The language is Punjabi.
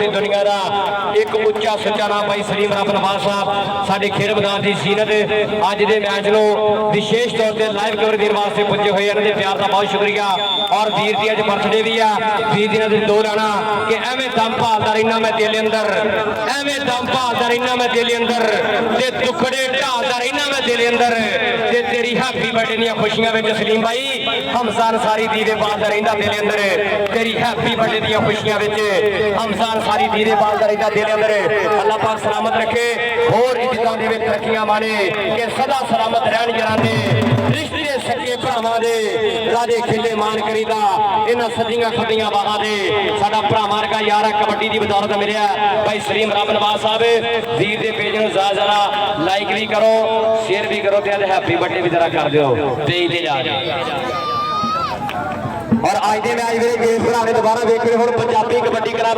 ਤੇ ਦੁਨੀਆ ਦਾ ਇੱਕ ਉੱਚਾ ਸੁੱਚਾ ਨਾਮ ਭਾਈ ਸਲੀਮ ਰੱਬ ਨਵਾਜ਼ ਸਾਹਿਬ ਸਾਡੇ ਖੇਡ ਮੈਦਾਨ ਦੀ ਜ਼ੀਨਤ ਅੱਜ ਦੇ ਮੈਚ ਨੂੰ ਵਿਸ਼ੇਸ਼ ਤੌਰ ਤੇ ਲਾਈਵ ਕਵਰ ਦੇਣ ਵਾਸਤੇ ਪੁੱਜੇ ਹੋਏ ਇਹਨਾਂ ਦੇ ਪਿਆਰ ਦਾ ਬਹੁਤ ਸ਼ੁਕਰੀਆ। ਔਰ ਵੀਰ ਦੀ ਅੱਜ ਬਰਥਡੇ ਵੀ ਆ, ਵੀਰ ਦੀ ਦੇ ਦੋ ਲਾਣਾ ਕਿ ਐਵੇਂ ਦਮ ਭਾਲਦਾ ਰਹਿਣਾ ਮੈਂ ਦਿਲ ਅੰਦਰ, ਐਵੇਂ ਦਮ ਭਾਲਦਾ ਰਹਿਣਾ ਮੈਂ ਦਿਲ ਅੰਦਰ ਤੇ ਟੁਕੜੇ ਢਾਲਦਾ ਰਹਿਣਾ ਮੈਂ ਦਿਲ ਅੰਦਰ ਤੇ ਤੇਰੀ ਹੈਪੀ ਬਰਥਡੇ ਦੀਆਂ ਖੁਸ਼ੀਆਂ ਵਿੱਚ ਸਲੀਮ ਭਾਈ ਹਮਜ਼ਾਨ ਸਾਰੀ ਦੀਦੇ ਬਾਲਦਾ ਰਹਿੰਦਾ ਦਿਲ ਅੰਦਰ, ਤੇਰੀ ਹੈਪੀ ਬਰਥਡੇ ਦੀਆਂ ਖੁਸ਼ੀਆਂ ਵਿੱਚ ਹਮਜ਼ਾਨ ਸਾਰੀ ਦੀਦੇ ਬਾਲਦਾ ਰਹਿੰਦਾ ਦਿਲ ਅੰਦਰ। ਅੱਲਾਹ ਪਾਕ ਸਲਾਮਤ ਰੱਖੇ, ਹੋਰ ਇੱਜ਼ਤਾਂ ਦੇ ਵਿੱਚ ਤਰੱਕੀਆਂ ਮਾਣੇ ਕਿ ਸਦਾ ਸਲਾਮਤ ਰਹਿਣ ਜਰਾਨੇ ਰਿਸ਼ਤੇ ਸੱਕੇ ਭਰਾਵਾਂ ਦੇ ਰਾਜੇ ਖੇਲੇ ਮਾਨ ਕਰੀਦਾ ਇਹਨਾਂ ਸਦੀਆਂ ਖੱਦੀਆਂ ਬਾਹਾਂ ਦੇ ਸਾਡਾ ਭਰਾ ਵਰਗਾ ਯਾਰ ਕਬੱਡੀ ਦੀ ਬਦੌਲਤ ਮਿਲਿਆ ਭਾਈ ਸਲੀਮ ਰੱਬ ਨਵਾਜ਼ ਸਾਹਿਬ। ਵੀਰ ਦੇ ਪੇਜ ਨੂੰ ਜ਼ਰਾ ਲਾਈਕ ਵੀ ਕਰੋ, ਸ਼ੇਅਰ ਵੀ ਕਰੋ ਤੇ ਹੈਪੀ ਬਰਥਡੇ ਵੀ ਜਰਾ ਕਰ ਦਿਓ ਪੇਜ ਤੇ ਜਾ ਕੇ। ਔਰ ਅੱਜ ਦੇ ਮੈਚ ਵੇਲੇ ਗੇਮ ਭਰਾ ਨੇ ਦੁਬਾਰਾ ਵੇਖ ਰਹੇ ਹੁਣ ਪੰਜਾਬੀ ਕਬੱਡੀ ਕਰਾ